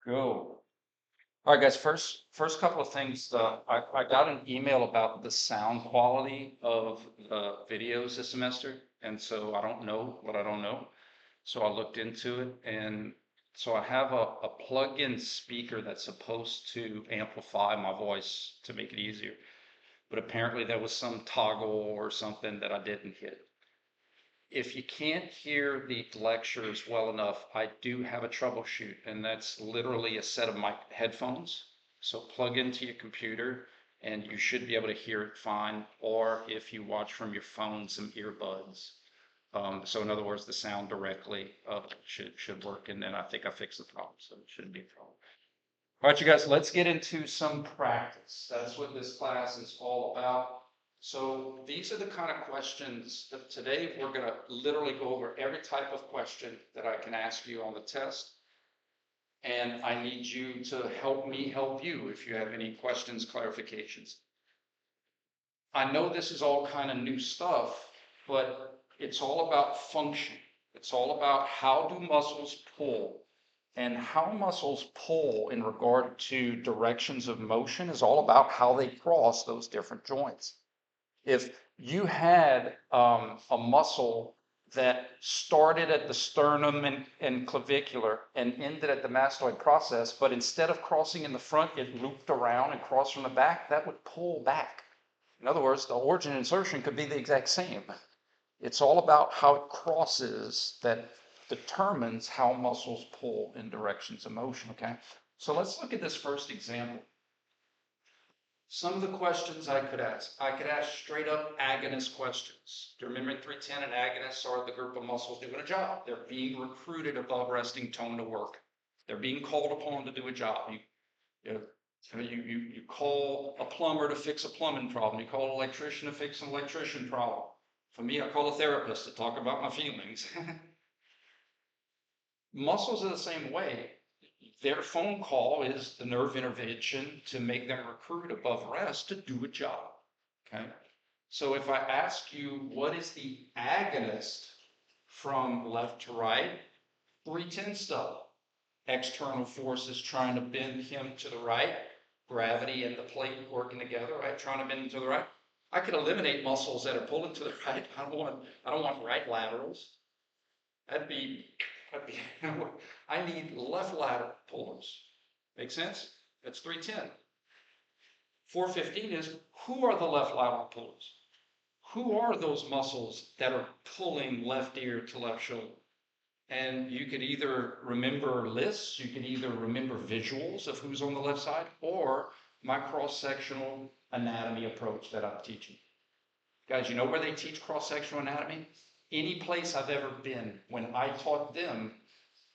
Go. All right, guys. First couple of things. I got an email about the sound quality of the videos this semester, and so I don't know what I don't know. So I looked into it, and so I have a plug-in speaker that's supposed to amplify my voice to make it easier. But apparently there was some toggle or something that I didn't hit. If you can't hear the lectures well enough, I do have a troubleshoot, and that's literally a set of my headphones. So plug into your computer and you should be able to hear it fine. Or if you watch from your phone, some earbuds. So in other words, the sound directly should work. And then I think I fixed the problem, so it shouldn't be a problem. All right, you guys, let's get into some practice. That's what this class is all about. So these are the kind of questions that today we're going to literally go over every type of question that I can ask you on the test. And I need you to help me help you if you have any questions, clarifications. I know this is all kind of new stuff, but it's all about function. It's all about how do muscles pull. And how muscles pull in regard to directions of motion is all about how they cross those different joints. If you had a muscle that started at the sternum and clavicular and ended at the mastoid process, but instead of crossing in the front, it looped around and crossed from the back, that would pull back. In other words, the origin and insertion could be the exact same. It's all about how it crosses that determines how muscles pull in directions of motion, okay? So let's look at this first example. Some of the questions I could ask straight up agonist questions. Do you remember in 310, an agonists are the group of muscles doing a job. They're being recruited above resting tone to work. They're being called upon to do a job. You call a plumber to fix a plumbing problem. You call an electrician to fix an electrician problem. For me, I call a therapist to talk about my feelings. Muscles are the same way. Their phone call is the nerve intervention to make them recruit above rest to do a job. Okay. So if I ask you what is the agonist from left to right, 310 stuff. External forces trying to bend him to the right, gravity and the plate working together, right? Trying to bend him to the right. I could eliminate muscles that are pulling to the right. I don't want right laterals. That'd be I need left lateral pullers. Make sense? That's 310. 415 is who are the left lateral pullers? Who are those muscles that are pulling left ear to left shoulder? And you could either remember lists, you could either remember visuals of who's on the left side, or my cross-sectional anatomy approach that I'm teaching. Guys, you know where they teach cross-sectional anatomy? Any place I've ever been, when I taught them,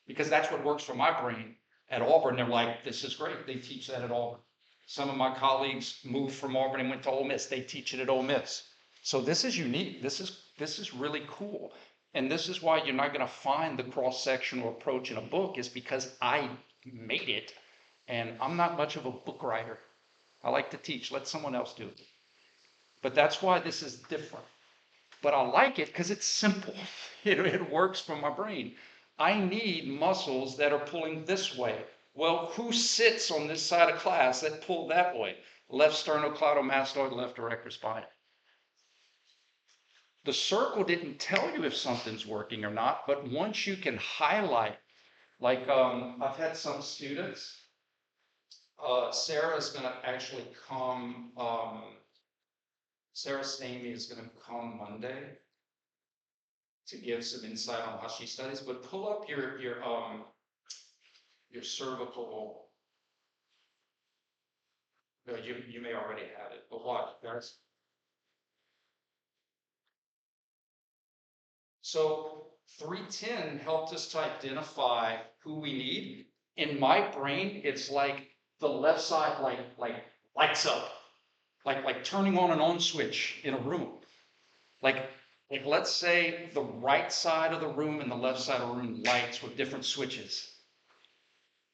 because that's what works for my brain, at Auburn, they're like, this is great. They teach that at Auburn. Some of my colleagues moved from Auburn and went to Ole Miss. They teach it at Ole Miss. So this is unique. This is really cool. And this is why you're not going to find the cross-sectional approach in a book, is because I made it. And I'm not much of a book writer. I like to teach. Let someone else do it. But that's why this is different. But I like it because it's simple. It works for my brain. I need muscles that are pulling this way. Well, who sits on this side of class that pull that way? Left sternocleidomastoid, left erector spine. The circle didn't tell you if something's working or not, but once you can highlight, like I've had some students, Sarah's going to actually come, Sarah Stamey is going to come Monday to give some insight on how she studies, but pull up your cervical. No, you may already have it, but watch, guys. So 310 helped us to identify who we need. In my brain, it's like the left side like lights up, like turning on an on switch in a room. Like let's say the right side of the room and the left side of the room lights with different switches.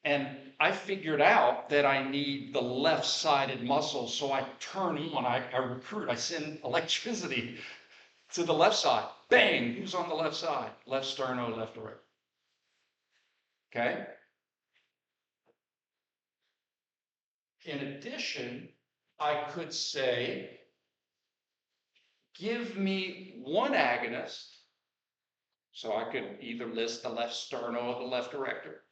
And I figured out that I need the left-sided muscle, so I turn on, I recruit, I send electricity to the left side. Bang! Who's on the left side? Left sterno, left erector. Okay? addition, I could say, give me one agonist. So I could either list the left sterno or the left erector,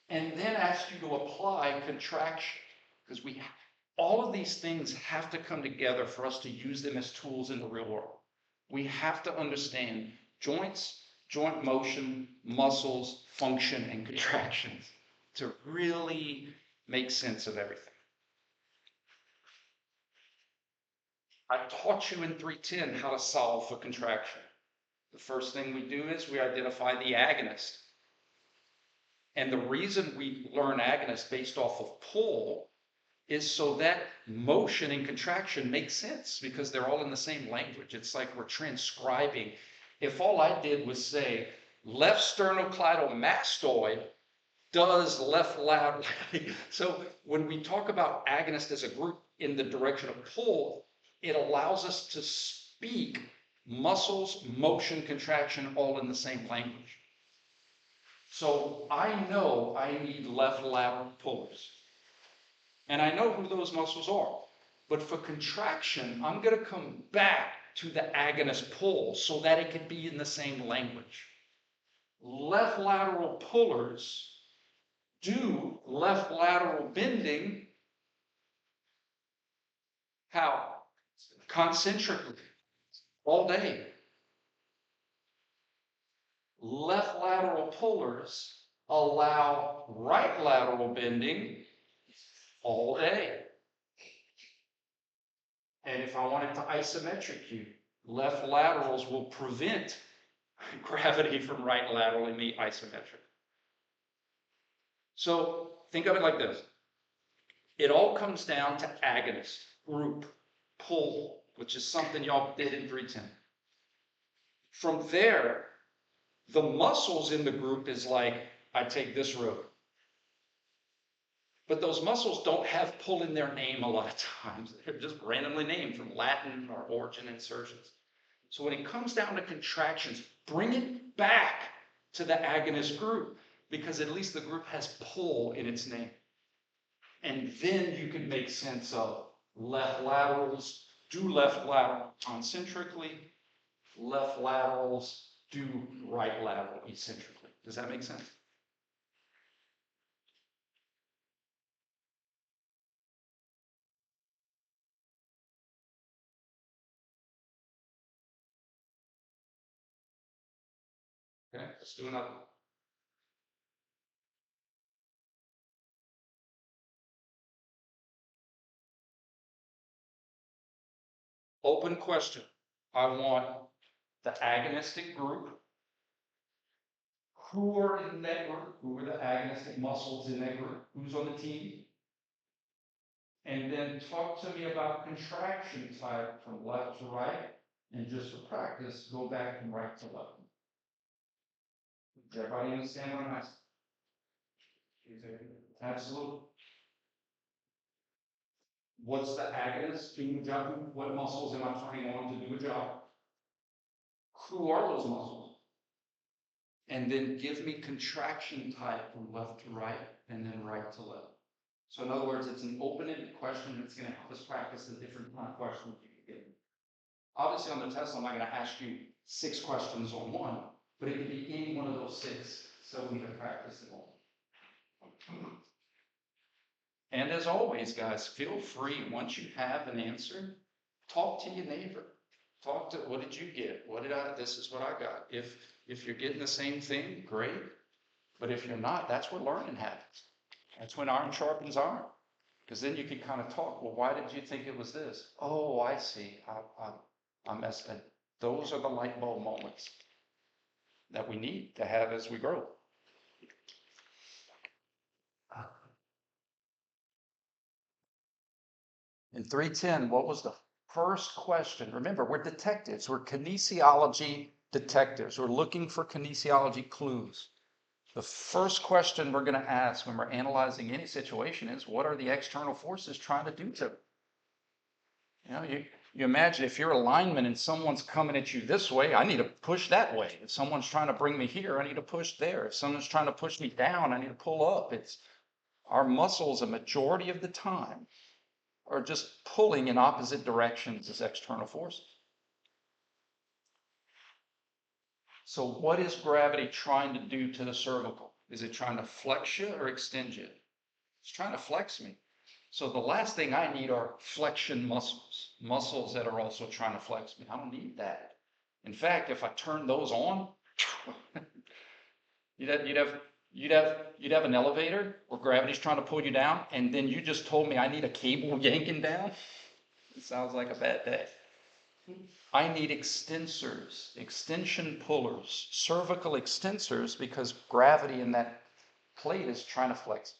and then ask you to apply contraction, because all of these things have to come together for us to use them as tools in the real world. We have to understand joints, joint motion, muscles, function, and contractions to really make sense of everything. I taught you in 310 how to solve for contraction. The first thing we do is we identify the agonist. And the reason we learn agonist based off of pull is so that motion and contraction makes sense, because they're all in the same language. It's like we're transcribing. If all I did was say left sternocleidomastoid does left lateral. So when we talk about agonist as a group in the direction of pull, it allows us to speak muscles, motion, contraction, all in the same language. So I know I need left lateral pullers. And I know who those muscles are. But for contraction, I'm going to come back to the agonist pull so that it can be in the same language. Left lateral pullers do left lateral bending. How? Concentrically, all day. Left lateral pullers allow right lateral bending all day. And if I wanted to isometric you, left laterals will prevent gravity from right lateral and be isometric. So think of it like this. It all comes down to agonist, group, pull, which is something y'all did in 310. From there, the muscles in the group is like, I take this road. But those muscles don't have pull in their name a lot of times. They're just randomly named from Latin or origin insertions. So when it comes down to contractions, bring it back to the agonist group, because at least the group has pull in its name. And then you can make sense of left laterals do left lateral concentrically, left laterals do right lateral eccentrically. Does that make sense? Okay, let's do another one. Open question. I want the agonistic group. Who are in that group? Who are the agonistic muscles in that group? Who's on the team? And then talk to me about contraction type from left to right. And just for practice, go back from right to left. Does everybody understand what I'm asking? Absolutely. What's the agonist doing the job? What muscles am I turning on to do a job? Who are those muscles? And then give me contraction type from left to right and then right to left. So in other words, it's an open-ended question that's going to help us practice the different kind of questions you can get. Obviously on the test, I'm not going to ask you 6 questions on one, but it could be any one of those 6, so we can practice them all. And as always, guys, feel free, once you have an answer, talk to your neighbor. Talk to, what did you get? This is what I got. If you're getting the same thing, great. But if you're not, that's where learning happens. That's when iron sharpens iron. Because then you can kind of talk, well, why did you think it was this? Oh, I see. I messed up. Those are the light bulb moments that we need to have as we grow. In 310, what was the first question? Remember, we're detectives. We're kinesiology detectives. We're looking for kinesiology clues. The first question we're going to ask when we're analyzing any situation is, what are the external forces trying to do to it? You know, you imagine if you're a lineman and someone's coming at you this way, I need to push that way. If someone's trying to bring me here, I need to push there. If someone's trying to push me down, I need to pull up. our muscles, a majority of the time, are just pulling in opposite directions as external forces. So what is gravity trying to do to the cervical? Is it trying to flex you or extend you? It's trying to flex me. So the last thing I need are flexion muscles, muscles that are also trying to flex me. I don't need that. In fact, if I turn those on, you'd have an elevator where gravity's trying to pull you down, and then you just told me I need a cable yanking down. It sounds like a bad day. I need extensors, extension pullers, cervical extensors, because gravity in that plate is trying to flex.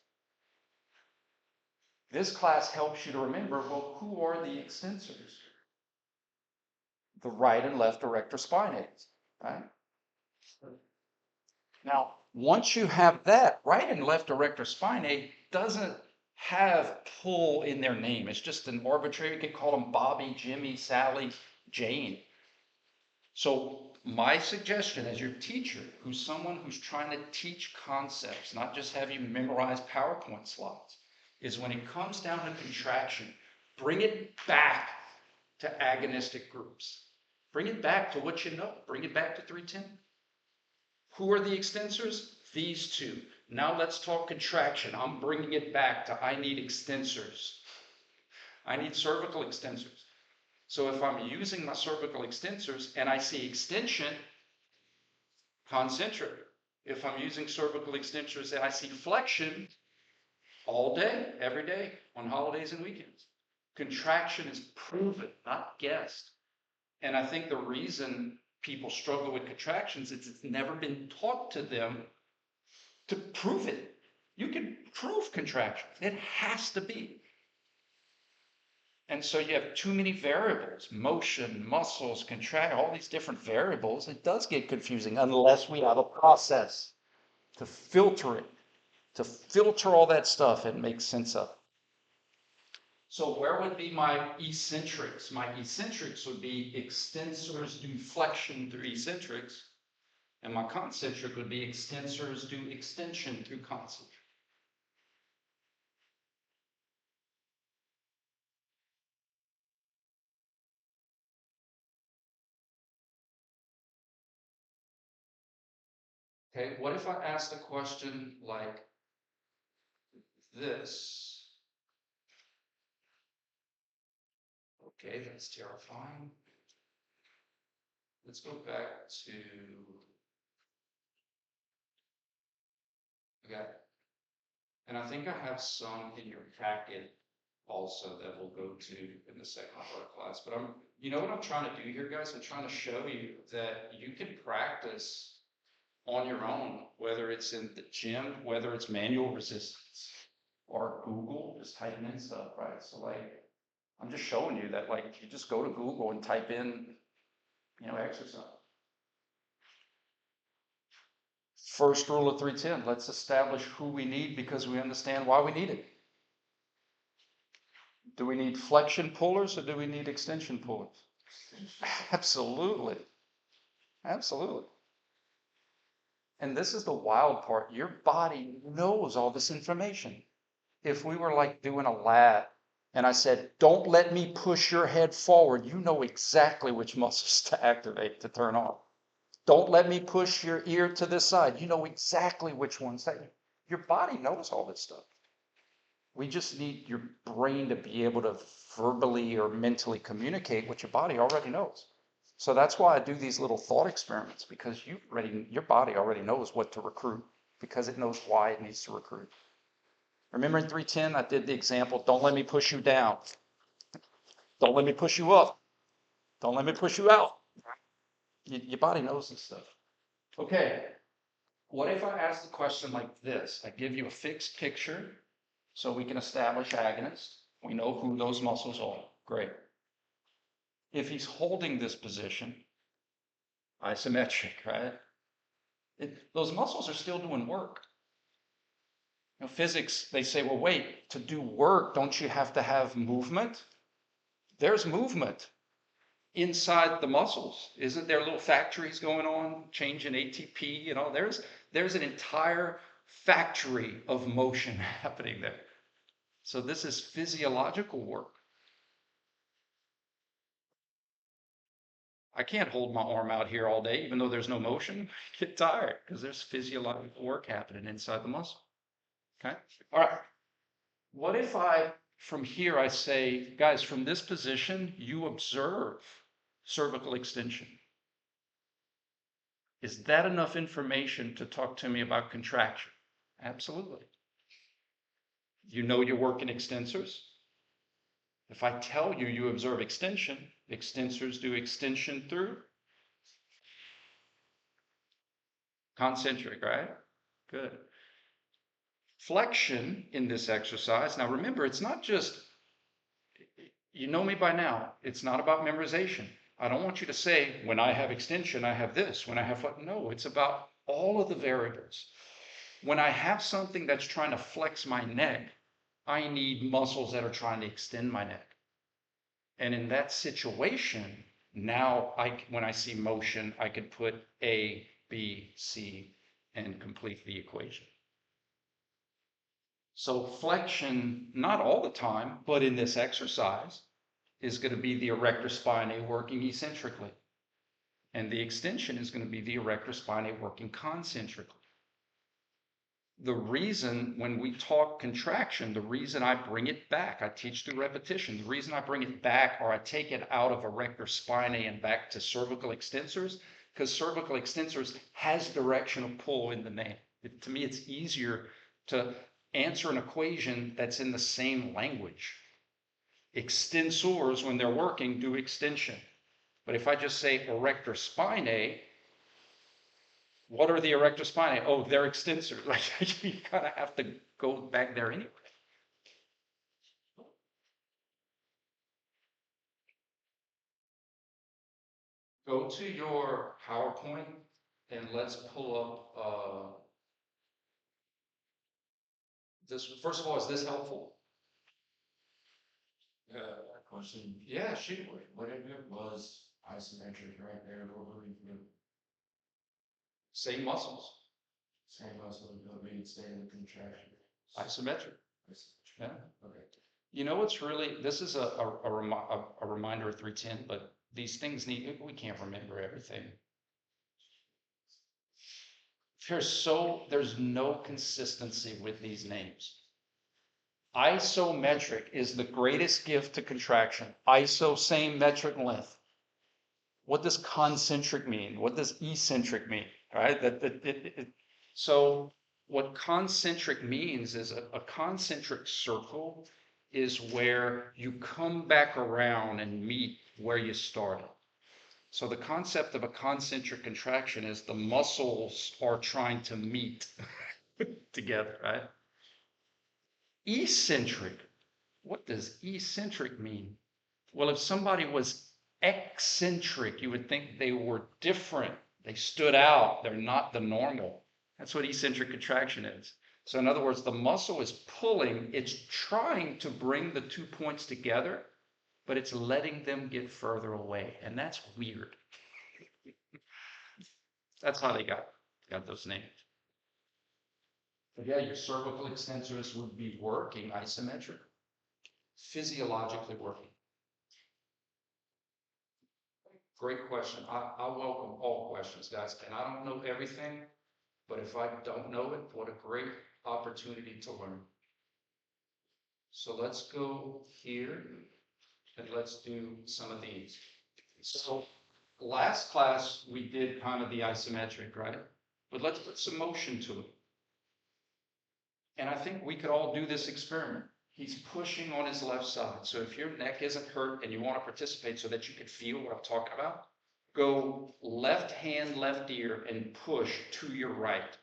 This class helps you to remember, well, who are the extensors? The right and left erector spinates, right? Now, once you have that, right and left erector spinate doesn't have pull in their name. It's just an arbitrary, you could call them Bobby, Jimmy, Sally, Jane. So my suggestion as your teacher, who's someone who's trying to teach concepts, not just have you memorize PowerPoint slides, is when it comes down to contraction, bring it back to agonistic groups. Bring it back to what you know. Bring it back to 310. Who are the extensors? These two. Now let's talk contraction. I'm bringing it back to I need extensors. I need cervical extensors. So if I'm using my cervical extensors and I see extension, concentric. If I'm using cervical extensors and I see flexion, all day, every day, on holidays and weekends. Contraction is proven, not guessed. And I think the reason people struggle with contractions is it's never been taught to them to prove it. You can prove contraction. It has to be. And so you have too many variables, motion, muscles, contract, all these different variables. It does get confusing unless we have a process to filter it, to filter all that stuff and make sense of it. So where would be my eccentrics? My eccentrics would be extensors do flexion through eccentrics, and my concentric would be extensors do extension through concentric. Okay, what if I asked a question like this? Okay, that's terrifying. Let's go back to, okay, and I think I have some in your packet also that we'll go to in the second part of class. But you know what I'm trying to do here, guys? I'm trying to show you that you can practice on your own, whether it's in the gym, whether it's manual resistance or Google, just typing in stuff, right? So like, I'm just showing you that like, you just go to Google and type in, exercise. First rule of 310, let's establish who we need because we understand why we need it. Do we need flexion pullers or do we need extension pullers? Absolutely. Absolutely. And this is the wild part. Your body knows all this information. If we were like doing a lab and I said, don't let me push your head forward, you know exactly which muscles to activate, to turn on. Don't let me push your ear to this side. You know exactly which ones. Your body knows all this stuff. We just need your brain to be able to verbally or mentally communicate what your body already knows. So that's why I do these little thought experiments, because your body already knows what to recruit because it knows why it needs to recruit. Remember in 310, I did the example, don't let me push you down. Don't let me push you up. Don't let me push you out. Your body knows this stuff. Okay, what if I ask the question like this? I give you a fixed picture so we can establish agonist. We know who those muscles are. Great. If he's holding this position, isometric, right? Those muscles are still doing work. Physics, they say, well, wait, to do work, don't you have to have movement? There's movement inside the muscles. Isn't there little factories going on, changing ATP? There's an entire factory of motion happening there. So this is physiological work. I can't hold my arm out here all day, even though there's no motion. I get tired because there's physiological work happening inside the muscle. Okay. All right. What if from here, I say, guys, from this position, you observe cervical extension. Is that enough information to talk to me about contraction? Absolutely. You know you're working extensors. If I tell you you observe extension, extensors do extension through concentric, right? Good. Flexion in this exercise. Now remember, it's not just, you know me by now, it's not about memorization. I don't want you to say, when I have extension, I have this. When I have, no, it's about all of the variables. When I have something that's trying to flex my neck, I need muscles that are trying to extend my neck. And in that situation, now when I see motion, I could put A, B, C, and complete the equation. So flexion, not all the time, but in this exercise, is going to be the erector spinae working eccentrically. And the extension is going to be the erector spinae working concentrically. The reason when we talk contraction, the reason I bring it back, I teach through repetition, the reason I bring it back or I take it out of erector spinae and back to cervical extensors, because cervical extensors has directional pull in the name. To me, it's easier to answer an equation that's in the same language. Extensors, when they're working, do extension. But if I just say erector spinae, what are the erector spinae? Oh, they're extensors. Like you kind of have to go back there anyway. Go to your PowerPoint and let's pull up this. First of all, is this helpful? Question. Yeah, shoot. What if it was isometric right there, over the Same muscles, same muscle, but we stay in the contraction? isometric. Yeah. Okay. You know what's really, this is a reminder of 310, but these things we can't remember everything. There's no consistency with these names. Isometric is the greatest gift to contraction. Iso, same metric length. What does concentric mean? What does eccentric mean? All right. So what concentric means is a concentric circle is where you come back around and meet where you started. So the concept of a concentric contraction is the muscles are trying to meet together, right? Eccentric. What does eccentric mean? Well, if somebody was eccentric, you would think they were different. They stood out. They're not the normal. That's what eccentric contraction is. So in other words, the muscle is pulling, it's trying to bring the 2 points together, but it's letting them get further away. And that's weird. That's how they got those names. But yeah, your cervical extensors would be working isometric, physiologically working. Great question. I welcome all questions, guys. And I don't know everything, but if I don't know it, what a great opportunity to learn. So let's go here and let's do some of these. So last class, we did kind of the isometric, right? But let's put some motion to it. And I think we could all do this experiment. He's pushing on his left side. So if your neck isn't hurt and you want to participate so that you can feel what I'm talking about, go left hand, left ear, and push to your right.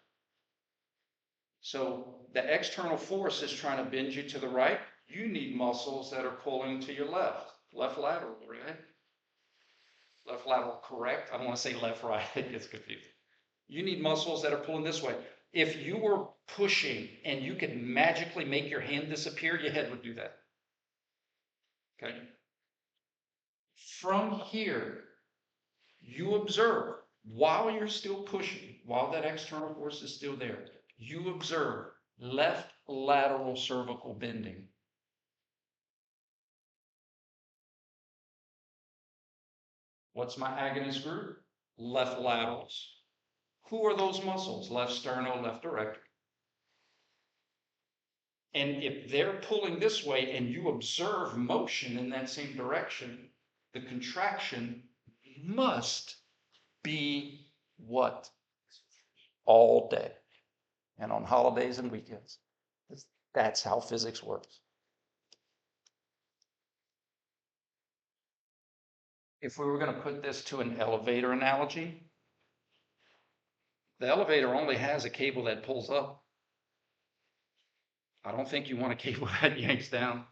So the external force is trying to bend you to the right. You need muscles that are pulling to your left. Left lateral, right? Left lateral, correct. I don't want to say left, right. It gets confusing. You need muscles that are pulling this way. If you were pushing and you could magically make your hand disappear, your head would do that. Okay. From here, you observe while you're still pushing, while that external force is still there, you observe left lateral cervical bending. What's my agonist group? Left laterals. Who are those muscles? Left sterno, left erector. And if they're pulling this way and you observe motion in that same direction, the contraction must be what? All day. And on holidays and weekends. That's how physics works. If we were going to put this to an elevator analogy, the elevator only has a cable that pulls up. I don't think you want a cable that yanks down.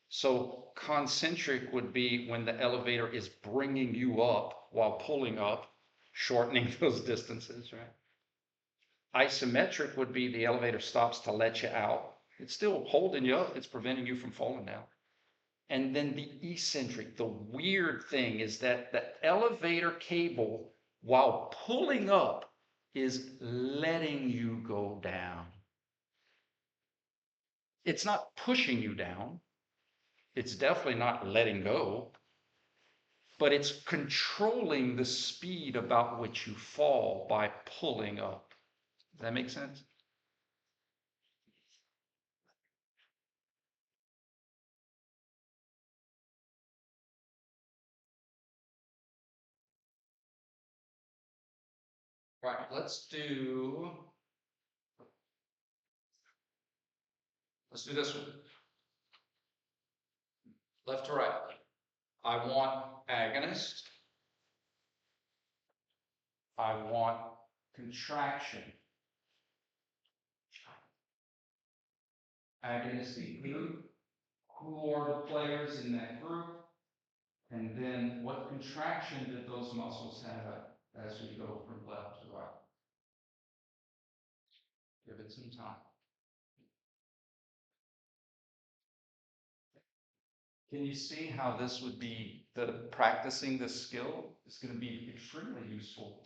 So concentric would be when the elevator is bringing you up while pulling up, shortening those distances, right? Isometric would be the elevator stops to let you out. It's still holding you up. It's preventing you from falling down. And then the eccentric, the weird thing is that the elevator cable, while pulling up, is letting you go down. It's not pushing you down. It's definitely not letting go, but it's controlling the speed about which you fall by pulling up. Does that make sense? Right, let's do this one. Left to right. I want agonist. I want contraction. Agonistic group. Who are the players in that group? And then what contraction did those muscles have as we go from left to right? Give it some time. Can you see how this would be, practicing this skill is going to be extremely useful?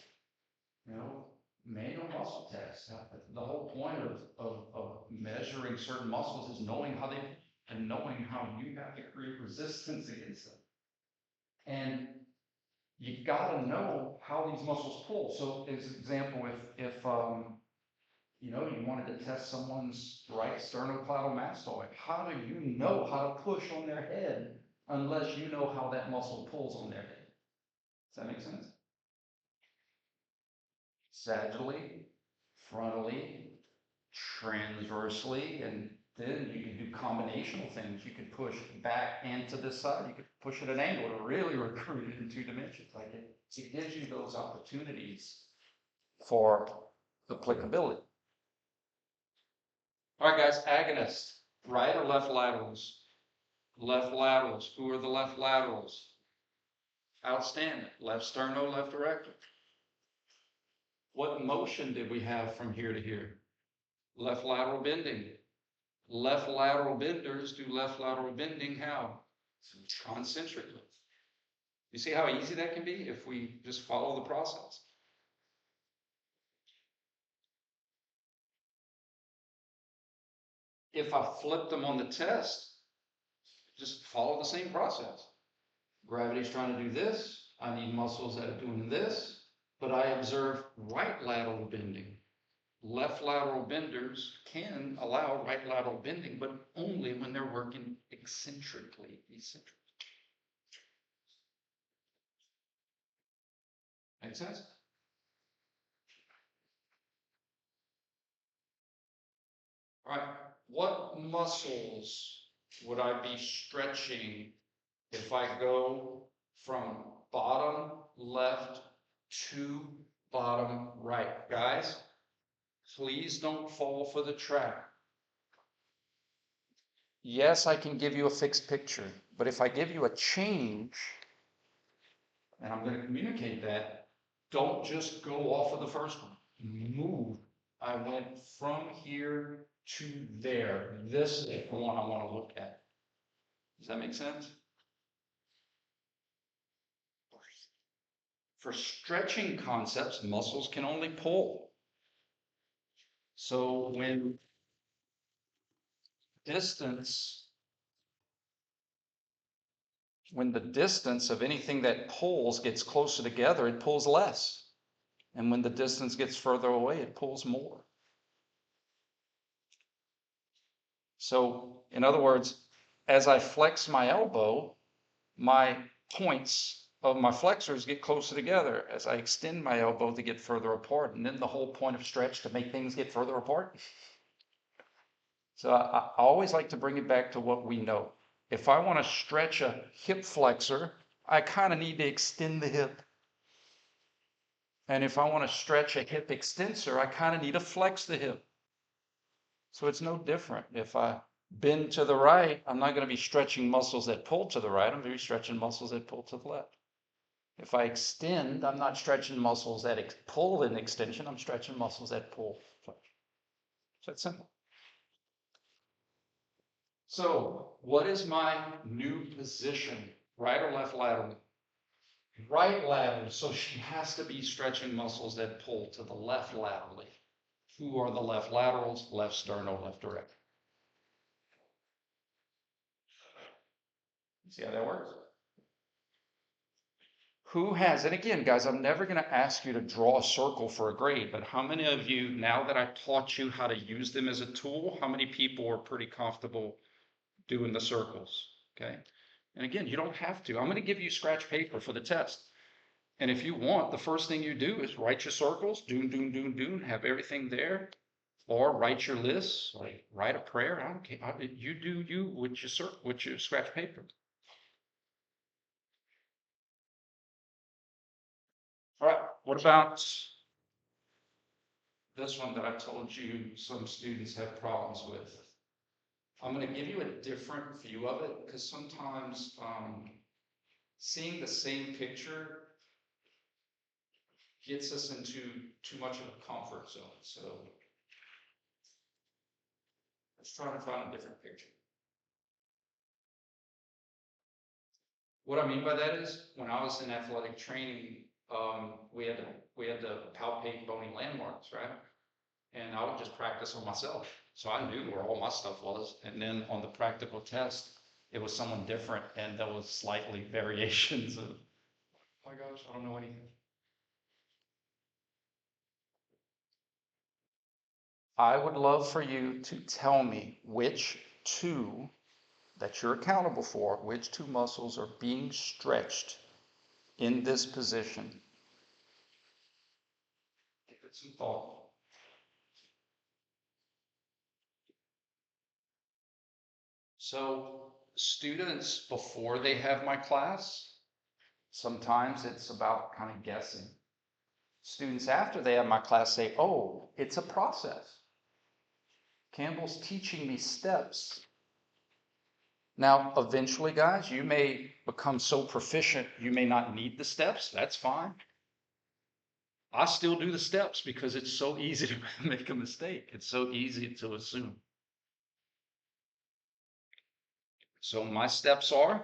You know, manual muscle tests. The whole point of measuring certain muscles is knowing how they, and knowing how you have to create resistance against them. And you got to know how these muscles pull. So, as an example, if you know, you wanted to test someone's right sternocleidomastoid, how do you know how to push on their head unless you know how that muscle pulls on their head? Does that make sense? Sagittally, frontally, transversely, and then you can do combinational things. You could push back and to this side. You could push at an angle to really recruit it in 2 dimensions. Like it gives you those opportunities for applicability. All right, guys, agonist, right or left laterals? Left laterals. Who are the left laterals? Outstanding. Left sterno, left erector. What motion did we have from here to here? Left lateral bending. Left lateral benders do left lateral bending how? Concentrically. You see how easy that can be if we just follow the process? If I flip them on the test, just follow the same process. Gravity's trying to do this. I need muscles that are doing this, but I observe right lateral bending. Left lateral benders can allow right lateral bending, but only when they're working eccentrically. Make sense? All right. What muscles would I be stretching if I go from bottom left to bottom right? Guys, please don't fall for the trap. Yes, I can give you a fixed picture, but if I give you a change, and I'm going to communicate that, don't just go off of the first one. Move. I went from here to there. This is the one I want to look at. Does that make sense? For stretching concepts, muscles can only pull. So when distance, when the distance of anything that pulls gets closer together, it pulls less. And when the distance gets further away, it pulls more. So in other words, as I flex my elbow, my points of my flexors get closer together as I extend my elbow to get further apart. And then the whole point of stretch to make things get further apart. So I always like to bring it back to what we know. If I want to stretch a hip flexor, I kind of need to extend the hip. And if I want to stretch a hip extensor, I kind of need to flex the hip. So it's no different. If I bend to the right, I'm not going to be stretching muscles that pull to the right. I'm going to be stretching muscles that pull to the left. If I extend, I'm not stretching muscles that pull in extension. I'm stretching muscles that pull flexion. So it's simple. So what is my new position? Right or left lateral? Right lateral. So she has to be stretching muscles that pull to the left laterally. Who are the left laterals? Left sternal, left direct. See how that works? Who has, and again, guys, I'm never going to ask you to draw a circle for a grade, but how many of you, now that I taught you how to use them as a tool, how many people are pretty comfortable doing the circles? Okay. And again, you don't have to. I'm going to give you scratch paper for the test. And if you want, the first thing you do is write your circles, doon, doon, doon, doon, have everything there, or write your lists, like write a prayer. I don't care. You do you with your scratch paper. All right. What about this one that I told you some students have problems with? I'm going to give you a different view of it because sometimes seeing the same picture gets us into too much of a comfort zone. So let's try to find a different picture. What I mean by that is when I was in athletic training, we had to palpate bony landmarks, right? And I would just practice on myself. So I knew where all my stuff was. And then on the practical test, it was someone different and there was slightly variations of, oh my gosh, I don't know anything. I would love for you to tell me which two that you're accountable for, which two muscles are being stretched in this position. Give it some thought. So students, before they have my class, sometimes it's about kind of guessing. Students after they have my class say, oh, it's a process. Campbell's teaching me steps. Now, eventually, guys, you may become so proficient, you may not need the steps. That's fine. I still do the steps because it's so easy to make a mistake. It's so easy to assume. So my steps are,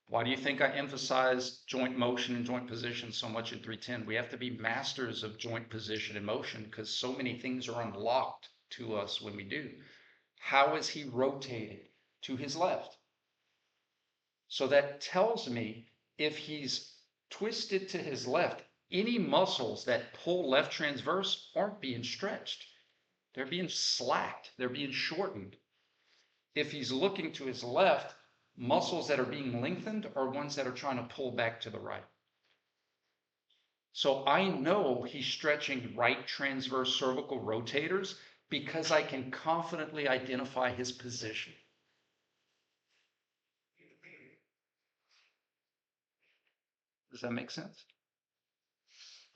why do you think I emphasize joint motion and joint position so much in 310? We have to be masters of joint position and motion because so many things are unlocked to us when we do. How is he rotated to his left? So that tells me if he's twisted to his left, any muscles that pull left transverse aren't being stretched. They're being slacked. They're being shortened. If he's looking to his left, muscles that are being lengthened are ones that are trying to pull back to the right. So I know he's stretching right transverse cervical rotators because I can confidently identify his position. Does that make sense?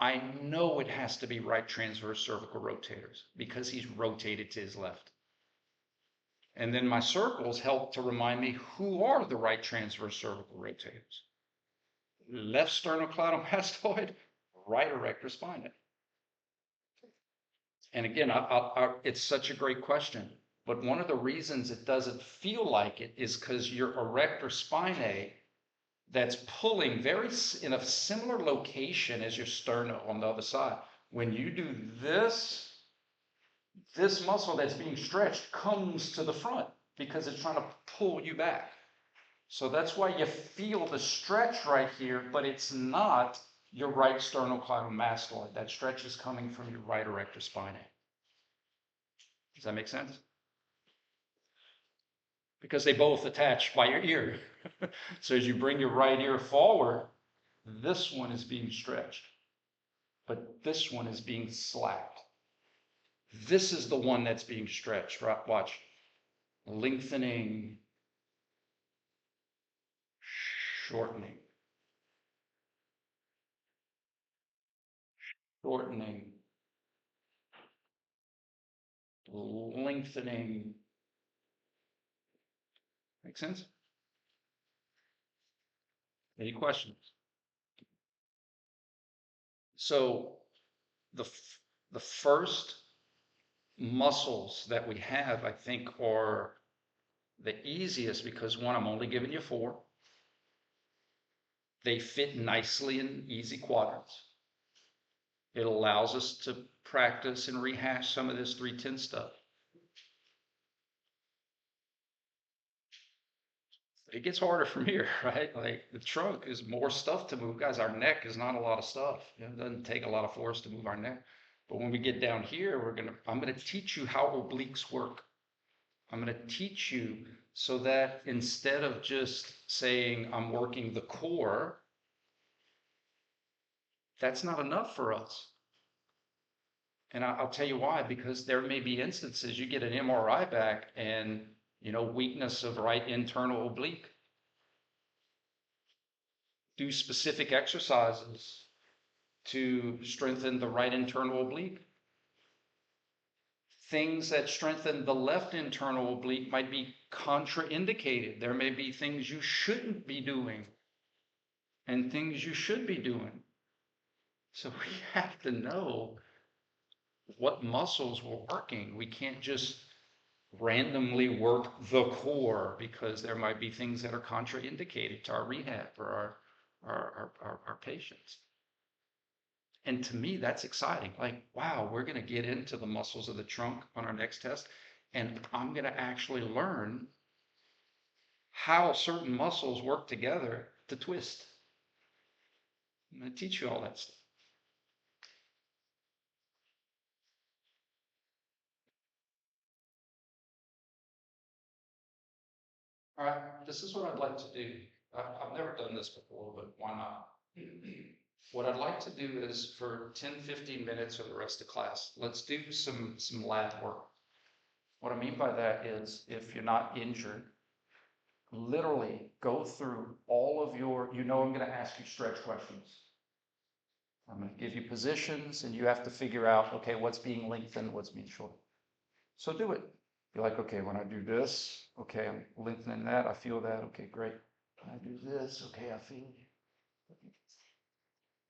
I know it has to be right transverse cervical rotators because he's rotated to his left. And then my circles help to remind me who are the right transverse cervical rotators. Left sternocleidomastoid, right erector spinae. And again, it's such a great question. But one of the reasons it doesn't feel like it is because your erector spinae that's pulling in a similar location as your sternum on the other side. When you do this, this muscle that's being stretched comes to the front because it's trying to pull you back. So that's why you feel the stretch right here, but it's not your right sternocleidomastoid. That stretch is coming from your right erector spinae. Does that make sense? Because they both attach by your ear. So as you bring your right ear forward, this one is being stretched, but this one is being slacked. This is the one that's being stretched. Right? Watch. Lengthening, shortening, shortening, lengthening. Make sense? Any questions? So the first muscles that we have, I think, are the easiest because one, I'm only giving you 4. They fit nicely in easy quadrants. It allows us to practice and rehash some of this 310 stuff. It gets harder from here, right? Like the trunk is more stuff to move. Guys, our neck is not a lot of stuff. It doesn't take a lot of force to move our neck. But when we get down here, I'm gonna teach you how obliques work. I'm gonna teach you so that instead of just saying I'm working the core, that's not enough for us. And I'll tell you why, because there may be instances you get an MRI back and, weakness of right internal oblique. Do specific exercises to strengthen the right internal oblique. Things that strengthen the left internal oblique might be contraindicated. There may be things you shouldn't be doing and things you should be doing. So we have to know what muscles we're working. We can't just randomly work the core because there might be things that are contraindicated to our rehab or our patients. And to me, that's exciting. Like, wow, we're going to get into the muscles of the trunk on our next test, and I'm going to actually learn how certain muscles work together to twist. I'm going to teach you all that stuff. All right, this is what I'd like to do. I've never done this before, but why not? What I'd like to do is for 10, 15 minutes or the rest of class, let's do some lab work. What I mean by that is if you're not injured, literally go through all of your, I'm going to ask you stretch questions. I'm going to give you positions and you have to figure out, okay, what's being lengthened, what's being shortened. So do it. You're like, okay, when I do this, okay, I'm lengthening that. I feel that. Okay, great. When I do this, okay, I feel it.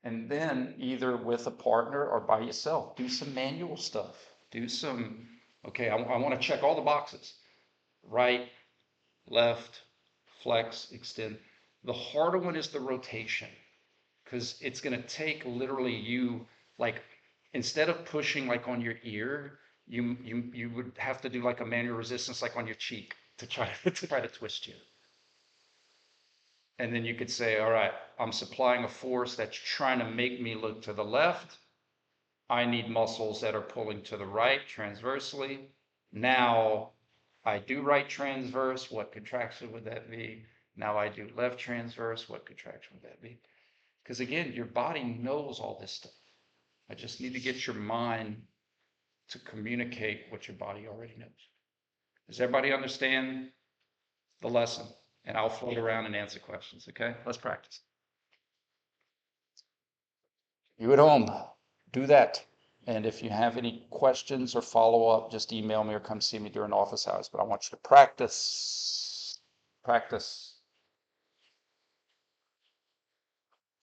And then either with a partner or by yourself, do some manual stuff. Do some, okay, I want to check all the boxes. Right, left, flex, extend. The harder one is the rotation because it's going to take literally you, like, instead of pushing like on your ear, you would have to do like a manual resistance like on your cheek to try to twist you. And then you could say, all right, I'm supplying a force that's trying to make me look to the left. I need muscles that are pulling to the right transversely. Now I do right transverse, what contraction would that be? Now I do left transverse, what contraction would that be? Because again, your body knows all this stuff. I just need to get your mind to communicate what your body already knows. Does everybody understand the lesson? And I'll float around and answer questions, okay? Let's practice. You at home, do that. And if you have any questions or follow up, just email me or come see me during office hours. But I want you to practice. Practice.